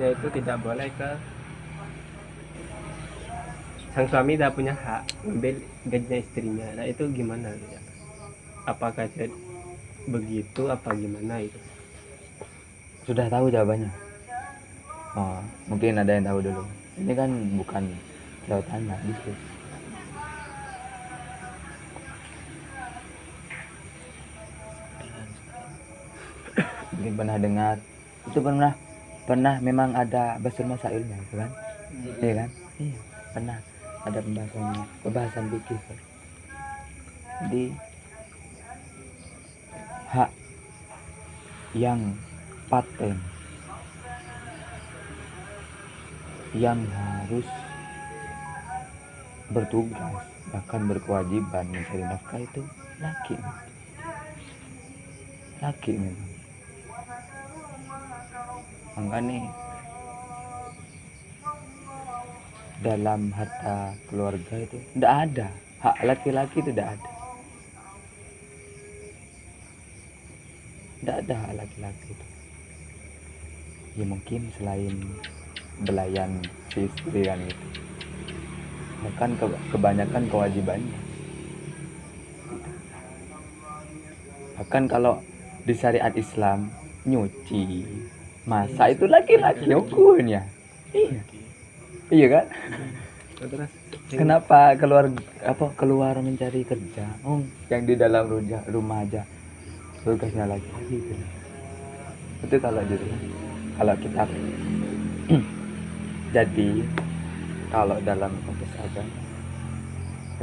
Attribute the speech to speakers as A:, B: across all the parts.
A: istrinya itu tidak boleh ke sang suami tidak punya hak ambil gajinya istrinya. Nah itu gimana ya? Apakah begitu apa gimana itu?
B: Sudah tahu jawabannya? Oh, mungkin ada yang tahu dulu. Ini kan bukan jauh tanya, diskusi. Mungkin pernah dengar. Itu pernah memang ada basur masailnya, itu kan? Iya kan? Iya, pernah ada pembahasan fikih. Jadi hak yang paten yang harus bertugas bahkan berkewajiban mencari nafkah itu laki memang. Makanya dalam harta keluarga itu tidak ada hak laki-laki, tidak ada hak laki-laki itu. Ya mungkin selain belayan si istri kan gitu, bahkan kebanyakan kewajibannya. Bahkan kalau di syariat Islam nyuci, masak itu laki-laki hukumnya. Iya kan?
A: Terus
B: Kenapa keluar mencari kerja? Yang di dalam rumah aja tugasnya laki-laki gitu. Itu kalau kita jadi kalau dalam konteks agama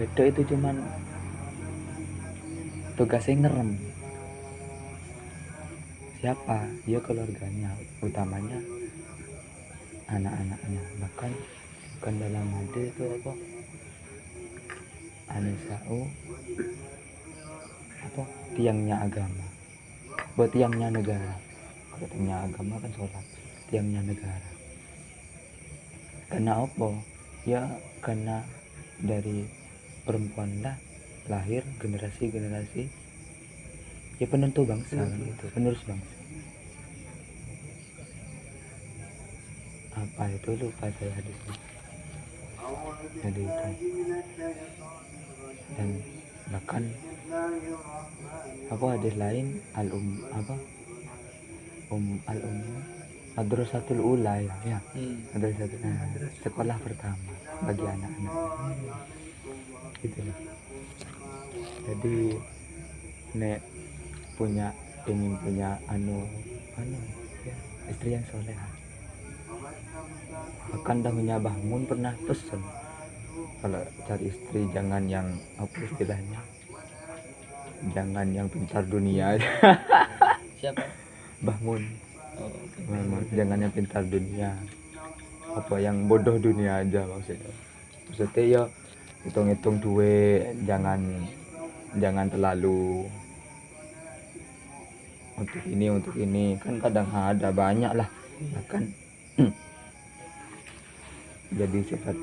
B: itu cuman tugasnya ngerem. Siapa? Ya keluarganya, utamanya anak-anaknya. Bahkan dalam hadis itu anisa'u tiangnya agama, buat tiangnya negara. Kalau tiangnya agama kan sholat, tiangnya negara. Karena apa? Ya karena dari perempuan lah lahir generasi ya penentu bangsa gitu, penerus bangsa. Apa itu lupa saya hadisnya. Jadi itu. Dan bahkan hadis lain madrasatul ula ya. Sekolah pertama bagi anak-anak. Gitu loh. Jadi nek ingin punya ya, istri yang soleha. Bahkan dahulunya Bahmun pernah pesen kalau cari istri jangan yang istilahnya, jangan yang pintar dunia.
C: Siapa?
B: Bahmun.
C: Okay.
B: Jangan yang pintar dunia, yang bodoh dunia aja maksudnya ya hitung-hitung duit, jangan terlalu untuk ini kan kadang ada banyak lah bahkan jadi sifat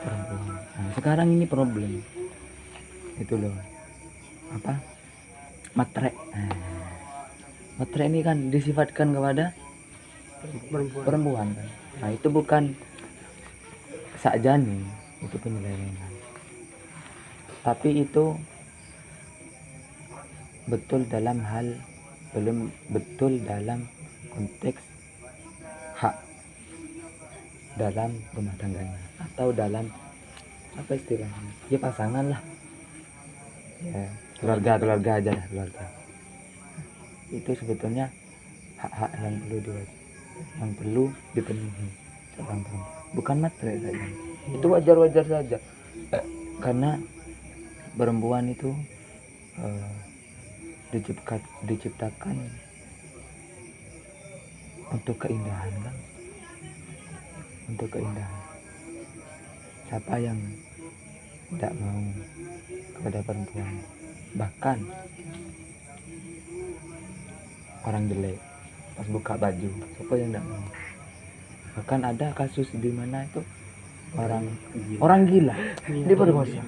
B: perempuan. Nah, sekarang ini problem itu loh matre. Matre ini kan disifatkan kepada perempuan kan. Nah itu bukan sakjane, itu penyelewengan, tapi itu belum betul dalam konteks hak dalam rumah tangganya atau dalam istilahnya ya pasangan lah ya, keluarga aja lah, keluarga itu sebetulnya hak-hak yang perlu dipenuhi seorang perempuan, bukan materi saja. Itu wajar saja karena perempuan itu diciptakan untuk keindahan kan, untuk keindahan. Siapa yang tidak mau kepada perempuan? Bahkan orang jelek pas buka baju, siapa yang tidak mau? Bahkan ada kasus di mana itu orang gila diperkosa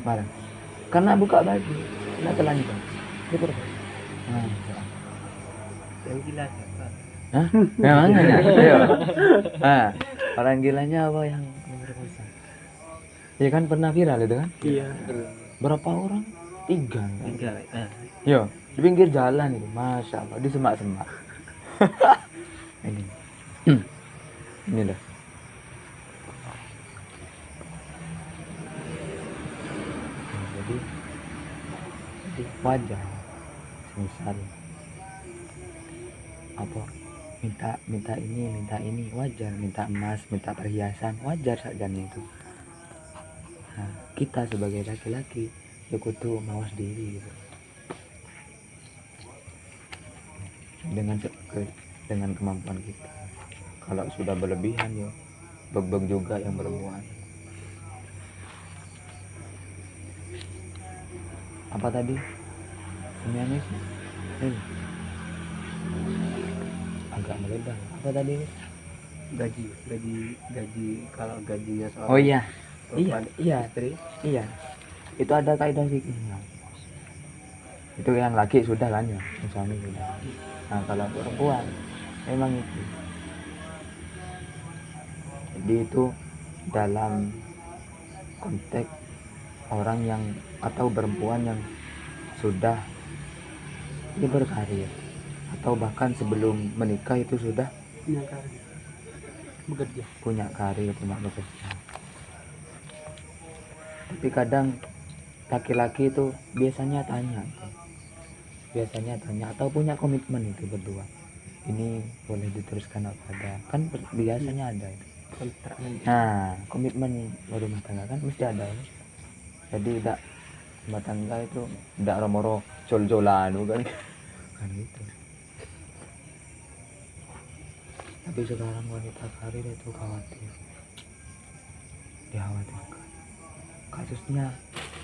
B: barang karena buka baju, karena telanjang diperkosa.
A: Yang gila siapa?
B: Hah? Memangnya? Ayo. Ah, orang gilanya apa yang memperkosa? Ya kan pernah viral itu kan?
A: Iya.
B: Berapa orang? 3 kan?
A: 3.
B: Yo, di pinggir jalan itu, masya Allah, di semak-semak. Ini, ini loh. Nah, jadi wajar, misal apa minta ini wajar, minta emas, minta perhiasan wajar saja itu. Nah, kita sebagai laki-laki ya kudu mawas diri gitu. Dengan kemampuan kita. Kalau sudah berlebihan ya beg-beg juga yang perempuan. Apa tadi? Ini agak melebar. Apa tadi?
A: Gaji kalau gajinya seorang
B: Oh iya.
A: perempuan istri
B: Iya. Itu ada kaidah fikihnya. Itu yang laki sudah kan ya, yang suami sudah. Nah, kalau perempuan memang itu. Jadi itu dalam konteks orang yang atau perempuan yang sudah berkarir atau bahkan sebelum menikah itu sudah
A: punya karir, bekerja.
B: punya karir, punya bekerja. Tapi kadang laki-laki itu biasanya tanya atau punya komitmen itu berdua, ini boleh diteruskan apa ada kan biasanya ada itu.
A: Kontrak.
B: Nah, komitmen berumah tangga kan mesti ada ya. Jadi tidak rumah tangga itu tidak romoro jol-jolan kan gitu. Tapi sekarang wanita karir itu dikhawatirkan. Kasusnya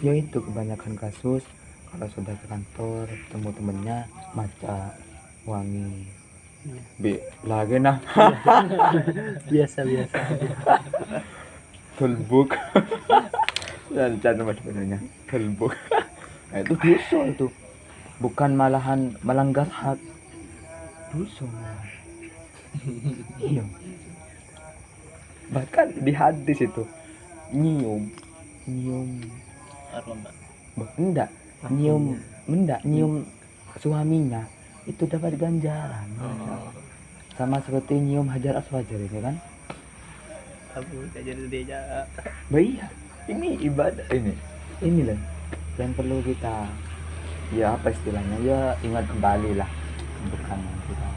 B: yaitu kebanyakan kasus kalau sudah ke kantor ketemu temennya maca wangi lagi nah
A: biasa
B: tulbuk dan nama sebenarnya tulbuk. Nah, itu dosa itu, bukan malahan melanggar hak, dosa. Iya, bahkan di hadis itu nyium
C: aroma
B: nyium suaminya itu dapat ganjaran. Sama seperti nyium hajar aswad itu kan.
A: Aku jadi dia
B: Iya, ini ibadah ini loh yang perlu kita ya apa istilahnya ya ingat kembali lah, bukan kita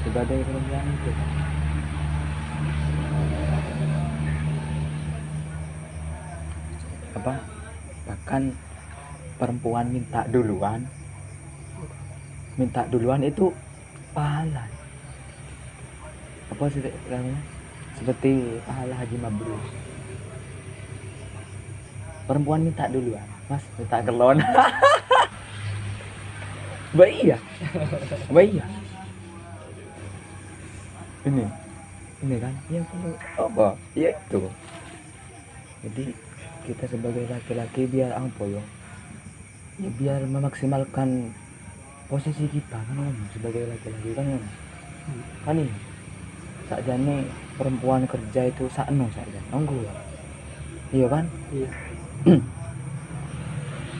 B: ibadah perempuan itu. Apa bahkan perempuan minta duluan itu pahala apa sih namanya, seperti pahala haji mabrur. Perempuan minta duluan, mas minta kelon. Iya ini kan ya perlu apa ya itu. Jadi kita sebagai laki-laki biar apa ya biar memaksimalkan posisi kita kan sebagai laki-laki kan ini sakjane perempuan kerja itu sakno saja nunggu iya kan
A: iya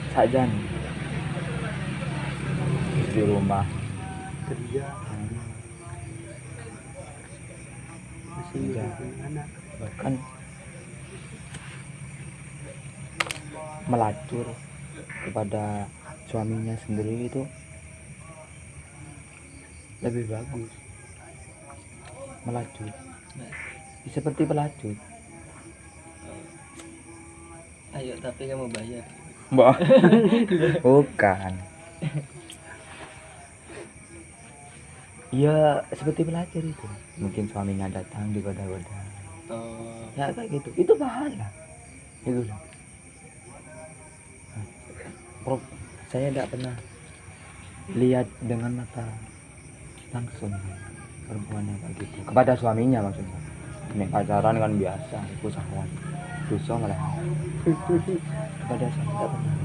B: sakjane di rumah
A: kerja masih
B: Kerja.
A: punya anak
B: bahkan melacur kepada suaminya sendiri itu lebih bagus. Melacur seperti pelacur.
C: Ayo tapi kamu bayar.
B: Mbak bukan ya seperti pelacur itu, mungkin suaminya datang digoda-goda
C: Oh,
B: ya kayak gitu, itu pahala itu loh. Prof, saya tidak pernah lihat dengan mata langsung perempuan yang kayak gitu kepada suaminya maksudnya. Ini pacaran kan biasa, itu syahwat, dosa malah kepada suami tidak pernah.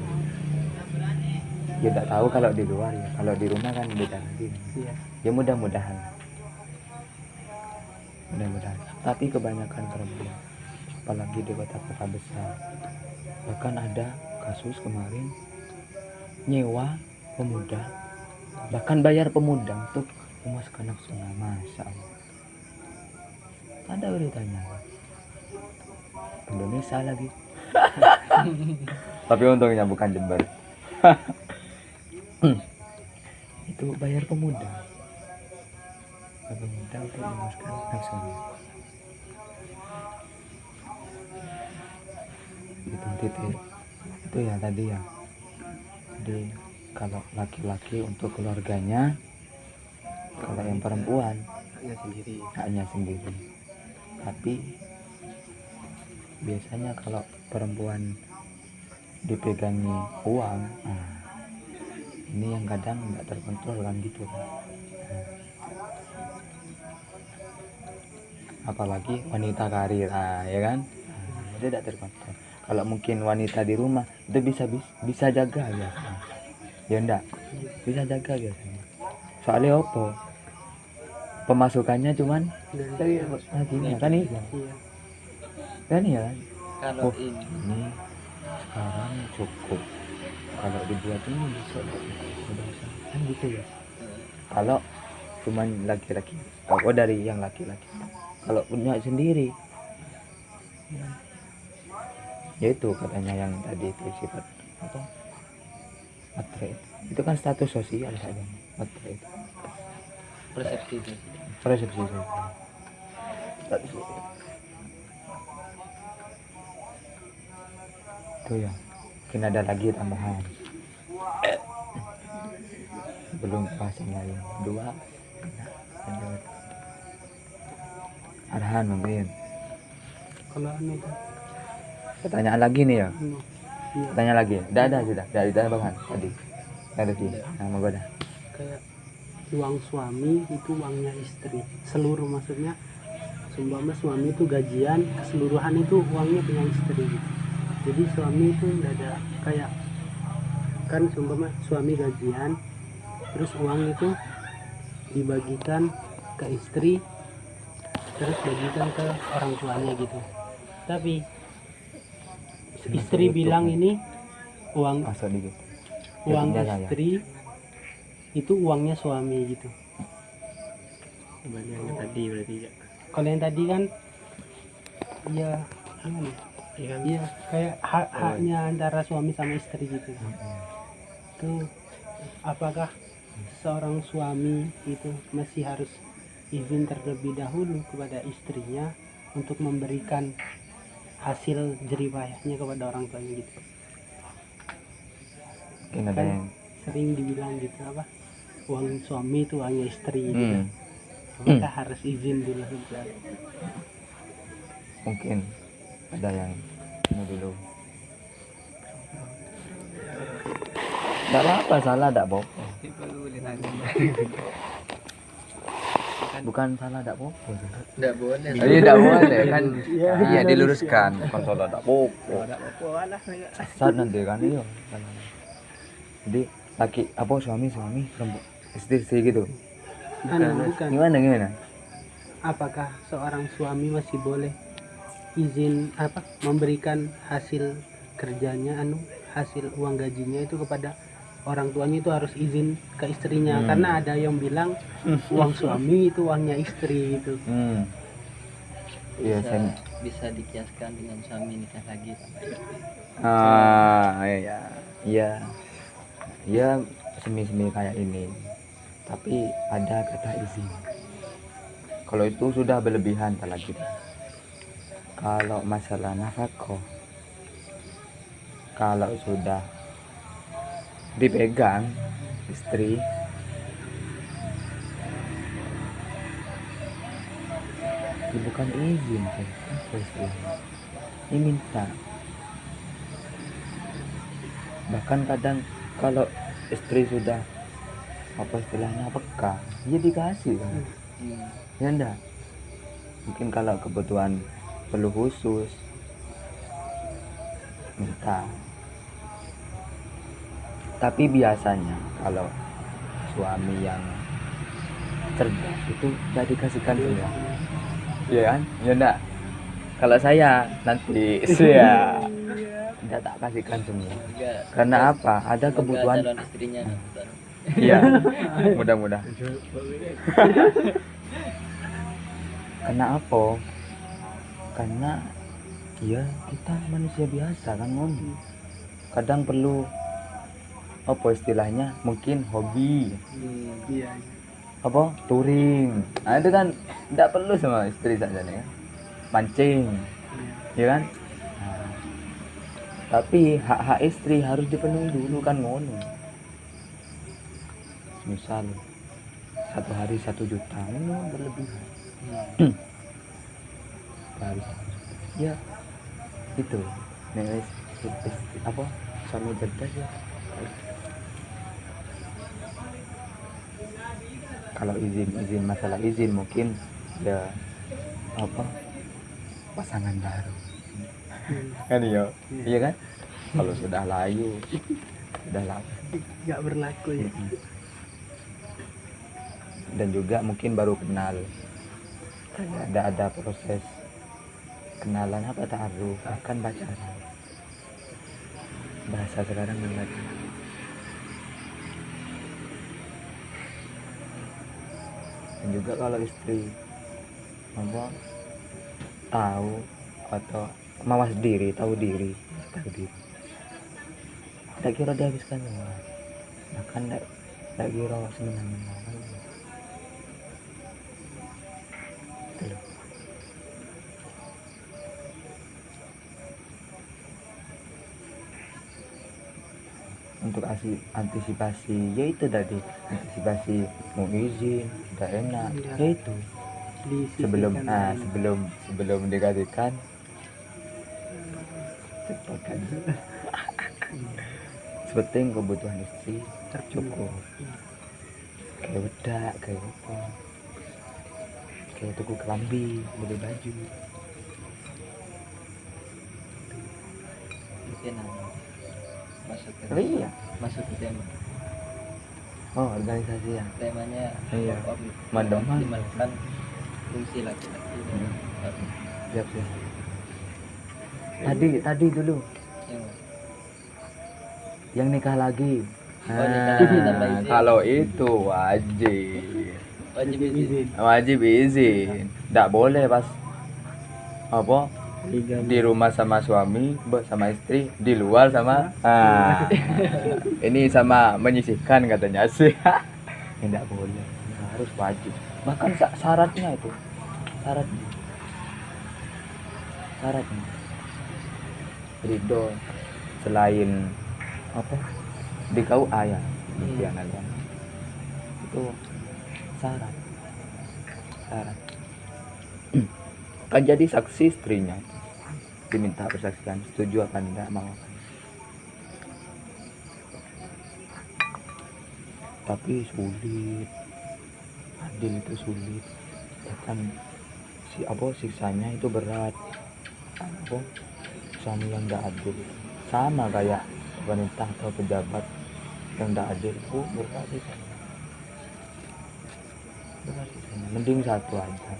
B: Ya tidak tahu kalau di luar ya, kalau di rumah kan beda lagi.
A: Iya.
B: Ya mudah-mudahan. Tapi kebanyakan perempuan, apalagi di kota-kota besar, bahkan ada kasus kemarin nyewa pemuda, bahkan bayar pemuda untuk memasukkan nafsunya. Masya Allah, ada beritanya. Indonesia lagi. Tapi untungnya bukan Jember. Itu bayar pemuda untuk memasukkan nafsunya. Itu titik itu ya tadi ya. Jadi kalau laki-laki untuk keluarganya, kalau yang perempuan haknya sendiri. Tapi biasanya kalau perempuan dipegangi uang, ini yang kadang nggak terkontrol kan gitu kan. Apalagi wanita karir, ya kan, dia tidak terkontrol. Kalau mungkin wanita di rumah itu bisa jaga biasanya, ya enggak, bisa jaga biasanya. Soalnya opo, pemasukannya cuman dari hasilnya kan ini, kan ya.
C: Kalau
B: Oh,
C: ini
B: ini sekarang cukup, kalau dibuat ini besok udah bisa, kan gitu ya. Kalau cuman laki-laki, dari yang laki-laki. Kalau punya sendiri, ya itu katanya yang tadi itu sifat apa, matre itu kan status sosial saja. Matre itu
C: persepsi itu.
B: persepsi sosial. Status sosial. Itu ya, mungkin ada lagi tambahan belum bahas yang lain. Dua lanjut. Arhan mungkin
A: Kalau anu tuh,
B: pertanyaan lagi nih ya,
A: iya,
B: pertanyaan lagi udah ada sudah dari tambahan tadi ada sih nama gue dah.
A: kayak uang suami itu uangnya istri seluruh, maksudnya seumpama suami itu gajian keseluruhan itu uangnya punya istri gitu. Jadi suami itu nggak ada kayak, kan seumpama suami gajian terus uang itu dibagikan ke istri terus bagikan ke orang tuanya gitu. Tapi istri bilang ini uang
B: Masuk dikit.
A: uang
B: Jadinya saya.
A: istri itu uangnya suami gitu. Kembali yang tadi berarti ya. Kalau yang tadi kan ya gimana? Iya kayak haknya antara suami sama istri gitu. Tuh apakah seorang suami itu masih harus izin terlebih dahulu kepada istrinya untuk memberikan hasil jeripayahnya kepada orang tuanya gitu?
B: Mungkin ada
A: Kan
B: yang
A: sering dibilang gitu apa, uang suami itu uangnya istri gitu.
B: Hmm.
A: Apakah harus izin dulu juga?
B: mungkin ada yang ini dulu. Tidak apa-apa, salah tidak apa-apa. Bukan salah tidak apa-apa.
C: Enggak boleh.
B: Jadi tidak boleh kan? Iya diluruskan. Bukan salah tidak apa-apa. Saat nanti kan iya. Jadi laki apa suami perempuan istri gitu.
A: Bukan.
B: Gimana?
A: Apakah seorang suami masih boleh izin apa memberikan hasil kerjanya hasil uang gajinya itu kepada orang tuanya, itu harus izin ke istrinya? Karena ada yang bilang uang suami itu uangnya istri gitu.
B: Iya,
C: Bisa,
B: saya
C: bisa dikiaskan dengan suami nikah lagi sama istri.
B: iya semi kayak ini, tapi ada kata izin. Kalau itu sudah berlebihan apalagi. Kalau masalah nafkah, kalau sudah dipegang istri, itu bukan izin sih, apa istilahnya? Ini minta. Bahkan kadang kalau istri sudah apa istilahnya peka, dia dikasih kan? Ya enggak? Mungkin kalau kebutuhan perlu khusus minta. Tapi biasanya kalau suami yang cerdas itu nggak dikasihkan semua, iya kan? Ya enggak. Kalau saya nanti saya tidak tak kasihkan semua.
C: Semoga
B: Karena apa? Ada
C: semoga
B: kebutuhan.
C: calon istrinya nonton.
B: Iya. Mudah-mudahan. Karena apa? Karena ya kita manusia biasa kan ngono. Kadang perlu apa istilahnya? Mungkin hobi,
A: Iya.
B: apa? Touring. Nah, itu kan tidak perlu sama istri saja nih kan. Mancing, ya kan? Nah, tapi hak-hak istri harus dipenuhi dulu kan ngono. Misal 1 hari 1 juta, ngono berlebihan. Harus ya itu nih apa suami cerdas ya. Kalau izin masalah izin mungkin ya apa pasangan baru kan ya, iya kan? Kalau sudah layu sudah lama.
A: Nggak berlaku ya.
B: Dan juga mungkin baru kenal, ada proses kenalan apa taruh bahkan pacaran, bahasa sekarang banget. Dan juga kalau istri apa tahu atau mawas diri, tahu diri, tak kira dihabiskan semua, bahkan tak kira senang-senang gitu loh. Untuk antisipasi ya itu tadi, antisipasi mau izin tidak enak ya itu sebelum sebelum dikasihkan cepatkan. Sepenting kebutuhan istri cukup, kayak bedak, kayak apa, kayak tuku kelambi, beli baju.
C: Mungkin masuk ke
B: Iya.
C: masuk ke tema.
B: Oh, organisasi ya.
C: Temanya
B: Iya.
C: mendem
B: Mandeman.
C: minimalkan fungsi laki-laki dan
B: Siap sih. Tadi dulu
C: yang
B: yang nikah lagi.
C: Oh, nikah lagi tambah izin.
B: Kalau itu wajib.
C: wajib izin.
B: Wajib izin. Nggak boleh pas apa di rumah sama suami, sama istri, di luar sama ini sama menyisihkan katanya sih. Tidak boleh, harus wajib. Bahkan syaratnya itu, syaratnya ridho selain apa di KUA ya, yang ada itu syarat kan jadi saksi istrinya diminta bersaksikan setuju apa enggak mau. Tapi sulit, adil itu sulit, bahkan siksanya itu berat. Apa suami yang enggak adil sama kayak wanita atau pejabat yang enggak adil, berat sisanya. Mending satu aja,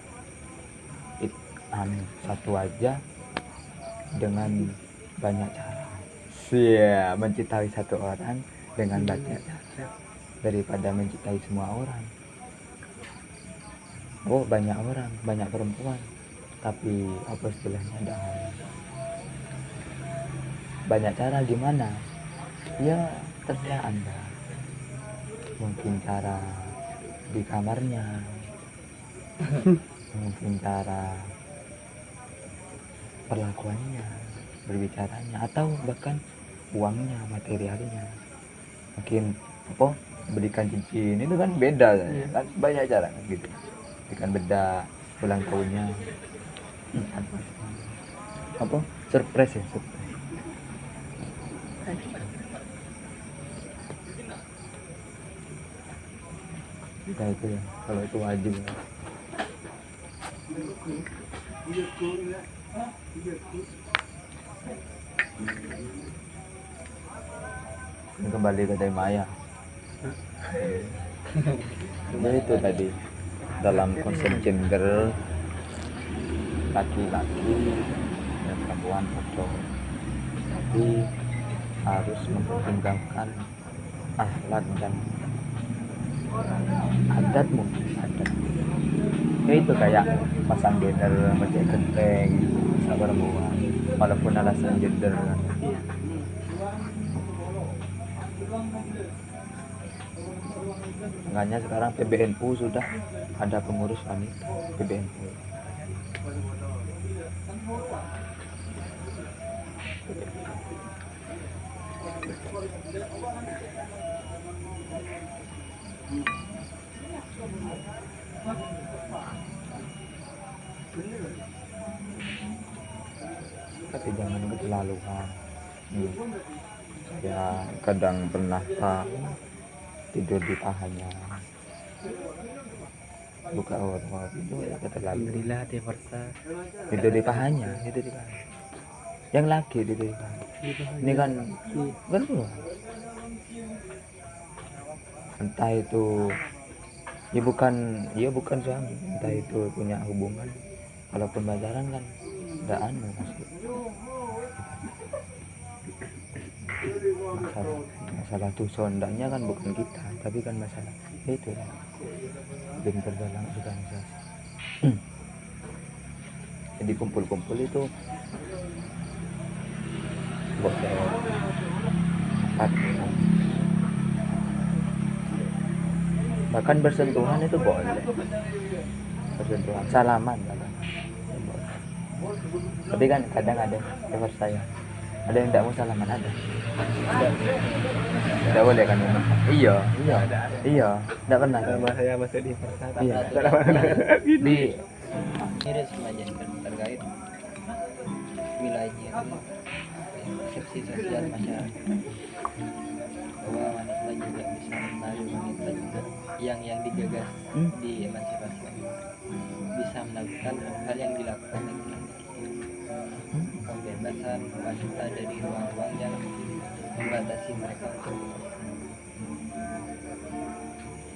B: satu aja dengan banyak cara. Mencintai satu orang dengan banyak cara daripada mencintai semua orang. Oh, banyak orang, banyak perempuan, tapi apa istilahnya ada banyak cara gimana? Ya terserah Anda. Mungkin cara di kamarnya, mungkin cara perlakuannya, berbicaranya, atau bahkan uangnya, materialnya. Mungkin apa berikan cincin itu kan beda kan, banyak cara kan gitu. Berikan beda ulang tahunnya, apa surprise ya, surprise. Nah, itu ya, kalau itu wajib ya. kembali ke Maya. Jadi itu tadi dalam konsep gender laki-laki dan perempuan cocok, tapi harus mempertimbangkan akhlak dan adat, mungkin adat. Ya itu kayak pasang gender ngecek genteng bisa perempuan walaupun alasan gender.
A: Iya.
B: Makanya sekarang PBNU sudah ada pengurus wanita PBNU. Tapi jangan keterlaluan. Ya kadang pernah tidur di pahanya, buka awal itu ya keterlaluan.
C: Alhamdulillah dia versa.
B: Tidur di pahanya, tidur di pahanya. Yang laki tidur di pahanya. Ini kan berdua. Entah itu ya bukan suami, entah itu punya hubungan. Kalaupun pacaran kan enggak pasti. Masalah tuh sondangnya kan bukan kita, tapi kan masalah itu ya. Gender dalam organisasi. Jadi kumpul-kumpul itu boleh bahkan bersentuhan itu boleh, bersentuhan salaman boleh. Tapi kan kadang ada yang saya ada yang tidak mau salaman, ada tidak boleh kan. Iya tidak pernah
C: Sama saya masuk di versa.
B: iya di
C: Ini semuanya terkait wilayahnya itu persepsi sosial masyarakat bahwa wanita juga bisa menaruh wanita juga yang digagas di emansipasi wanita bisa melakukan hal yang dilakukan laki-laki. Pembebasan wanita dari ruang-ruang yang membatasi mereka untuk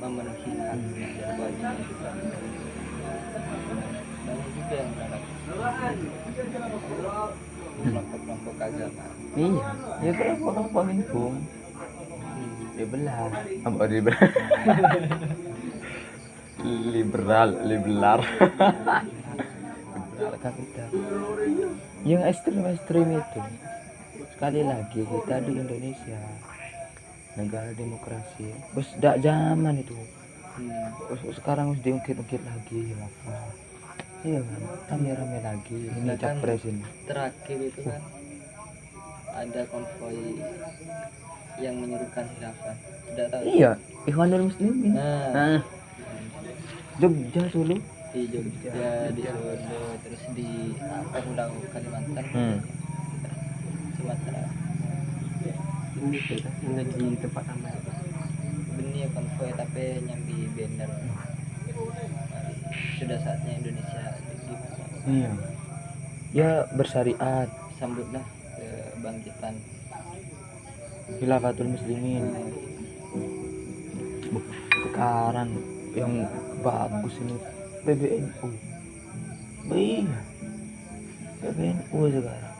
C: memenuhi hak dan kewajiban kita. Banyak juga yang menolak kelompok-kelompok agama.
B: iya ya kelompok minum liberal apa liberal liberal kapital yang ekstrem itu. Sekali lagi kita di Indonesia negara demokrasi bos dak zaman itu. Sekarang harus diungkit-ungkit lagi apa. Iya kan, rame-rame lagi ini
C: Nah, kan
B: capres ini.
C: terakhir itu kan ada konvoi yang menyuruhkan khilafah. Tidak tahu.
B: Iya, Ikhwanul Muslimin.
C: Nah,
B: Jogja Solo.
C: di Jogja, di Solo, terus di Pulau Kalimantan, Sumatera.
A: Ini tuh yang lagi di tempat ramai.
C: Benih konvoi tapi nyambi banner. Sudah saatnya Indonesia gimana?
B: Iya. Ya bersyariat,
C: Sambutlah kebangkitan.
B: Khilafatul Muslimin. Sekarang yang bagus ini PBNU. Iya. PBNU sekarang.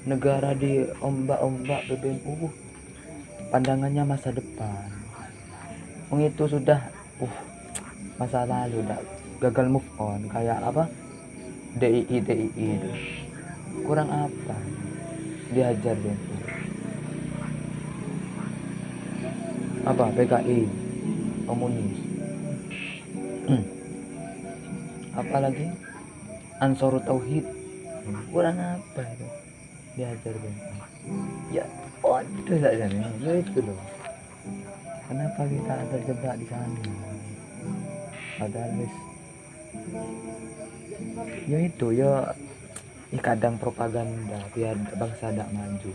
B: Negara di ombak-ombak PBNU. Pandangannya masa depan. Itu sudah masa lalu udah gagal move on kayak apa DII itu. Kurang apa? Diajar deh. Apa PKI komunis. Apalagi Ansarut Tauhid. Kurang apa itu? Diajar deh. Ya, waduh saja nih. Ya itu loh. Kenapa kita terjebak di sana? Padahal ya itu ya kadang propaganda biar bangsa tidak maju.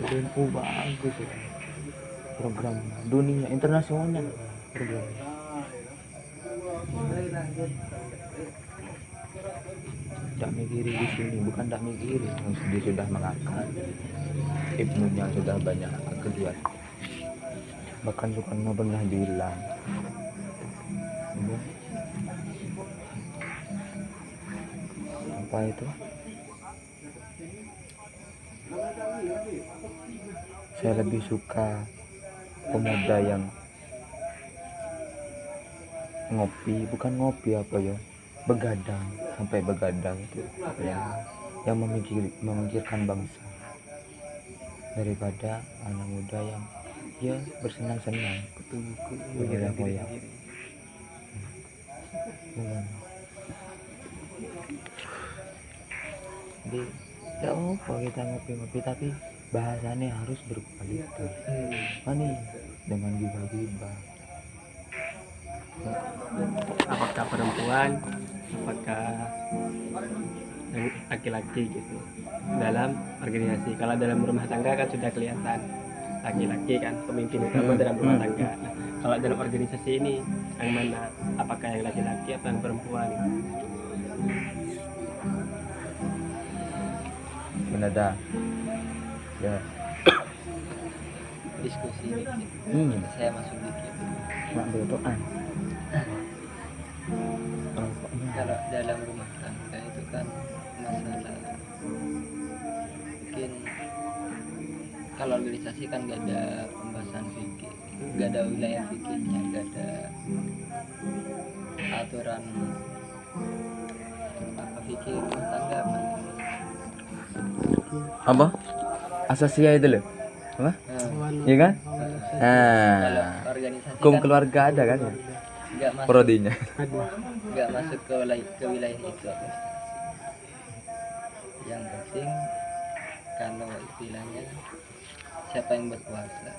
B: BNU bagus ya. Program dunia internasional program. tidak mikiri di sini, bukan tidak mikiri, dia sudah mengakar, ibnunya sudah banyak kegiatan. Bahkan Soekarno pernah bilang, apa itu, saya lebih suka pemuda yang ngopi, bukan ngopi apa ya, begadang sampai begadang itu yang memikirkan bangsa, daripada anak muda yang ya bersenang-senang berfoya-foya. Jadi tidak apa kita ngopi-ngopi, tapi bahasanya harus berkualitas. Nih dengan gibah-gibah.
A: Apakah perempuan, apakah laki-laki gitu dalam organisasi. Kalau dalam rumah tangga kan sudah kelihatan laki-laki kan pemimpin utama dalam rumah tangga. Nah, kalau dalam organisasi ini yang mana, apakah yang laki-laki atau yang perempuan?
B: Ada ya
C: Diskusi dikit. Saya masuk dikit.
B: mak betulan.
C: Kalau dalam rumah tangga itu kan masalah, mungkin kalau organisasi kan gak ada pembahasan fikih, gak ada wilayah fikihnya, gak ada aturan apa fikih rumah tangga
B: Apa? Asasia itu loh. Apa? Iya kan?
C: Kalau
B: Nah,
C: organisasi
B: hukum
C: kan
B: keluarga ada kan ya?
C: nggak masuk,
B: Prodinya.
C: nggak masuk ke wilayah itu organisasi. Yang penting kalau istilahnya siapa yang berkuasa,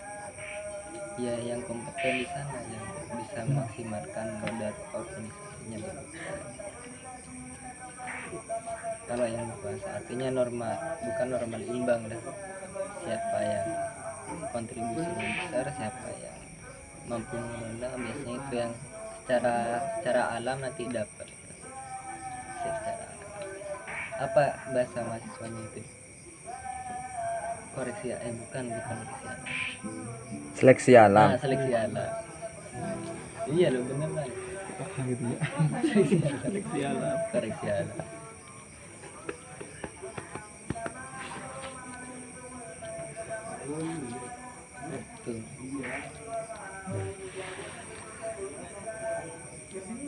C: ya yang kompeten di sana yang bisa memaksimalkan roda organisasinya berkuasa. Kalau yang berkuasa artinya bukan normal imbang dah. Siapa yang kontribusinya besar, siapa yang mampu mengelola, biasanya itu yang secara alam nanti dapat. Secara alam. Apa bahasa mahasiswanya itu? Koreksi bukan koreksi alam.
B: Seleksi alam.
C: Nah, seleksi alam. Iya lo bener lah. Seleksi alam. Koreksi alam. Tuh.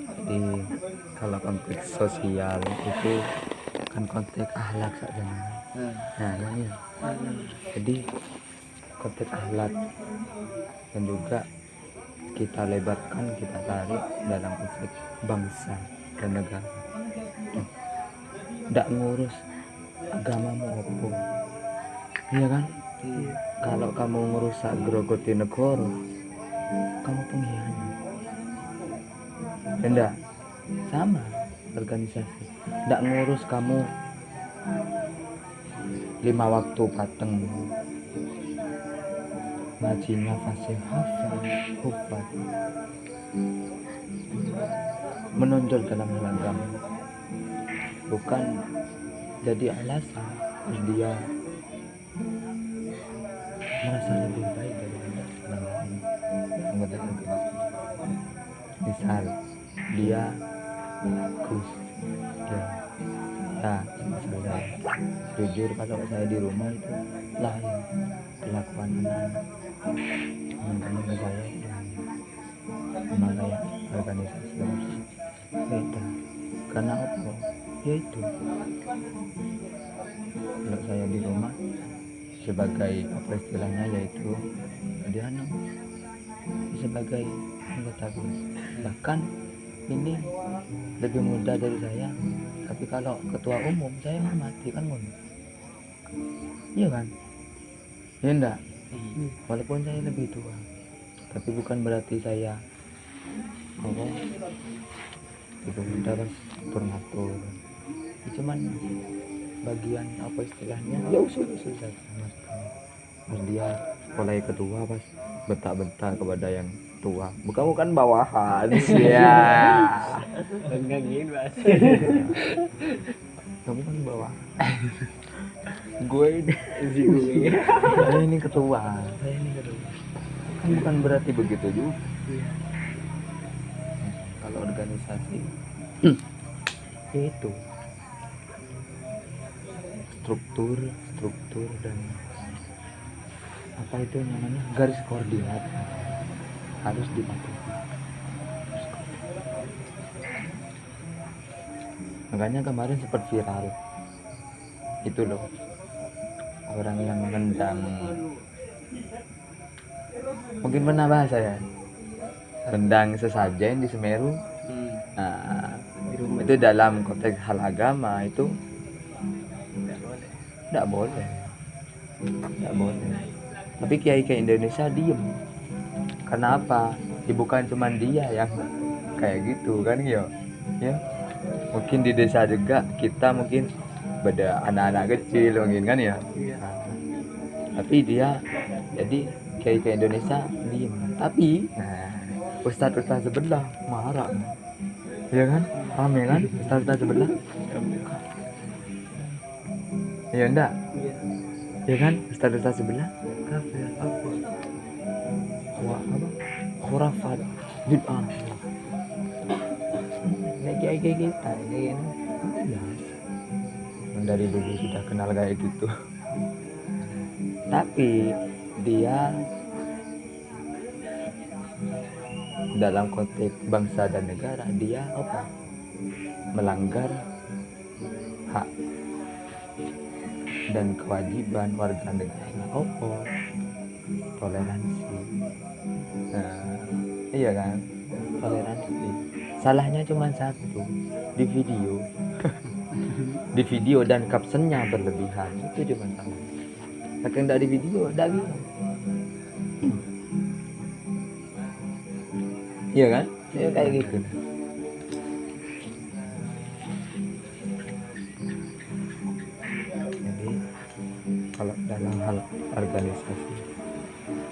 B: Jadi kalau konteks sosial itu kan konteks akhlak saja. Nah, kan ya. Jadi konteks akhlak dan juga kita lebarkan, kita tarik dalam konteks bangsa dan negara. Tidak ngurus agamamu apa, iya kan? Kalau kamu ngerusak grogoti negara, kamu pengkhianat. Enggak sama organisasi, tidak ngurus kamu 5 waktu pateng, ngajinya fasih hafal hufat, menonjol dalam hal agama, bukan jadi alasan dia merasa lebih baik daripada orang lain anggota organisasi. Misal dia Gus ya, saya jujur kalau saya di rumah itu lain kelakuan anak-anak teman-teman ke saya itu lain, sama kayak organisasi harus beda. Karena apa? Ya itu, kalau saya di rumah sebagai apa istilahnya, yaitu dia sebagai anggota BEM. Bahkan ini lebih muda dari saya, tapi kalau ketua umum saya hormati kan, iya kan? Ya enggak, walaupun saya lebih tua, tapi bukan berarti saya apa lebih muda pas turun-turun. Cuman bagian apa istilahnya, ya usul saja mas dia mulai ketua pas bentak-bentak kepada yang tua, bukan bawahan sih ya.
A: Enggak gini Mas.
B: kamu kan di bawah. Gue ini saya ini ketua, kan bukan berarti begitu juga.
A: Iya.
B: Kalau organisasi ya itu struktur dan apa itu namanya, garis koordinat harus dipatuhi. Makanya kemarin sempat viral itu loh, orang yang nendang, mungkin pernah bahasa ya, tendang sesajen di Semeru. Nah, itu dalam konteks hal agama itu tidak boleh. Tapi kiai-kiai Indonesia diem. Kenapa? Ya, bukan cuma dia yang kayak gitu kan ya. Mungkin di desa juga kita mungkin beda anak-anak kecil mungkin kan ya. Nah, tapi dia jadi kiai-kiai Indonesia diem. Tapi ustadz sebelah marah. Ya kan? Rame kan? Ustadz sebelah. Ya enggak? Ya kan? Ustadz sebelah kafir, apa? Khurafat, bid'ah. Nek kiai kita ini dari dulu sudah kenal kayak gitu. Tapi dia dalam konteks bangsa dan negara dia apa? Melanggar hak dan kewajiban warga negara. Toleransi. Nah, iya kan? Toleransi. Salahnya cuma satu, di video dan captionnya berlebihan, itu cuma salah. Tapi enggak di video, enggak gitu. Iya kan? Ya kayak gitu. Jadi kalau dalam hal organisasi,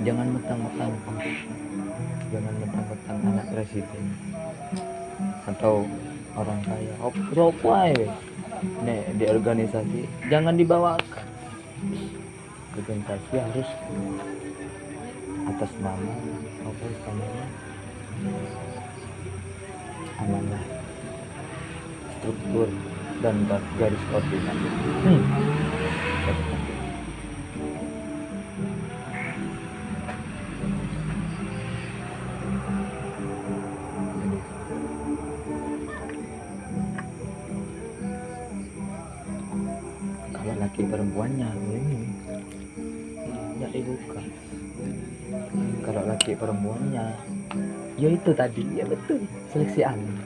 B: jangan mentang-mentang anak presiden atau orang kaya. Nih di organisasi jangan dibawakan. Organisasi harus atas nama apa istilahnya, amanah, struktur dan garis koordinat. Kalau laki perempuannya ini nggak dibuka. Kalau laki perempuannya ya itu tadi, ya betul, seleksi alam.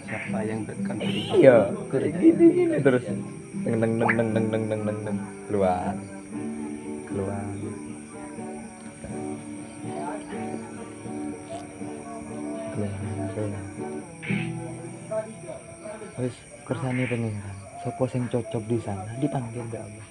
A: Siapa yang dekat?
B: Iya, gini terus deng keluar. Terus kersane pengiran, sopo sing cocok di sana dipanggil gak Allah.